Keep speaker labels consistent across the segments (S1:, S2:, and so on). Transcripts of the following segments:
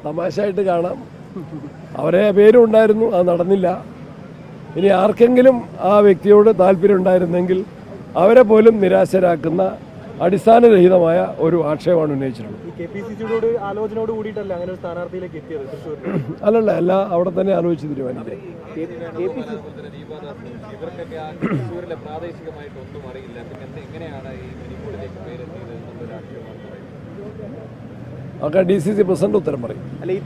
S1: തമാശയായിട്ട് കാണാം. അവരെ പേരും ഉണ്ടായിരുന്നു, അത് നടന്നില്ല. ഇനി ആർക്കെങ്കിലും ആ വ്യക്തിയോട് താല്പര്യം ഉണ്ടായിരുന്നെങ്കിൽ അവരെ പോലും നിരാശരാക്കുന്ന അടിസ്ഥാനരഹിതമായ ഒരു ആക്ഷേപമാണ് ഉന്നയിച്ചിട്ടുള്ളത്. അല്ലല്ല, എല്ലാം അവിടെ തന്നെ ആലോചിച്ച് തീരുമാനിക്കും. ഒക്കെ DCC പ്രസിഡന്റ് ഉത്തരം പറയും.
S2: അല്ല, ഈ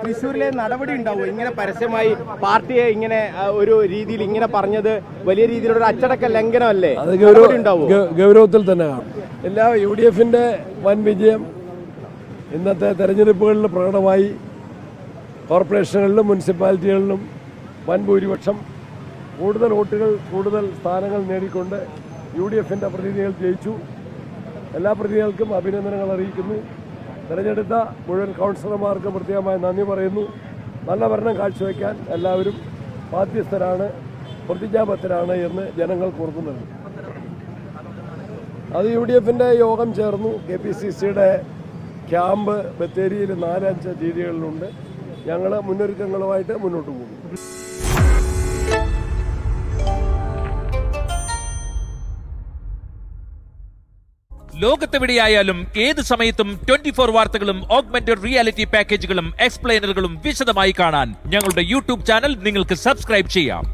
S2: തൃശ്ശൂരിലെ നടപടി ഉണ്ടാവും ഇങ്ങനെ പരസ്യമായി പാർട്ടിയെ ഇങ്ങനെ ഒരു രീതിയിൽ ഇങ്ങനെ പറഞ്ഞത് വലിയ രീതിയിലുള്ള ഒരു അച്ചടക്ക ലംഘനമല്ലേ?
S1: അത് ഗൗരവത്തിൽ തന്നെ കാണും. എല്ലാ UDFന്റെ വൻ വിജയം ഇന്നത്തെ തെരഞ്ഞെടുപ്പുകളിൽ പ്രകടമായി. കോർപ്പറേഷനുകളിലും മുനിസിപ്പാലിറ്റികളിലും വൻ ഭൂരിപക്ഷം, കൂടുതൽ വോട്ടുകൾ, കൂടുതൽ സ്ഥാനങ്ങൾ നേടിക്കൊണ്ട് UDFന്റെ പ്രതിനിധികൾ ജയിച്ചു. എല്ലാ പ്രതിനിധികൾക്കും അഭിനന്ദനങ്ങൾ അറിയിക്കുന്നു. തിരഞ്ഞെടുത്ത മുഴുവൻ കൗൺസിലർമാർക്കും പ്രത്യേകമായി നന്ദി പറയുന്നു. നല്ല ഭരണം കാഴ്ചവെക്കാൻ എല്ലാവരും ബാധ്യസ്ഥരാണ്, പ്രതിജ്ഞാബദ്ധരാണ് എന്ന് ജനങ്ങൾക്ക് ഉറപ്പു നൽകി. അത് UDFന്റെ യോഗം ചേർന്നു. KPCCയുടെ ക്യാമ്പ് ബത്തേരിയിൽ 4-5 തീയതികളിലുണ്ട്. ഞങ്ങൾ മുന്നൊരുക്കങ്ങളുമായിട്ട് മുന്നോട്ട് പോകും.
S3: ലോകത്തെവിടെയായാലും ഏത് സമയത്തും 24 വാർത്തകളും ഓഗ്മെന്റഡ് റിയാലിറ്റി പാക്കേജുകളും എക്സ്പ്ലെയിനറുകളും വിശദമായി കാണാൻ ഞങ്ങളുടെ YouTube ചാനൽ നിങ്ങൾക്ക് സബ്സ്ക്രൈബ് ചെയ്യാം.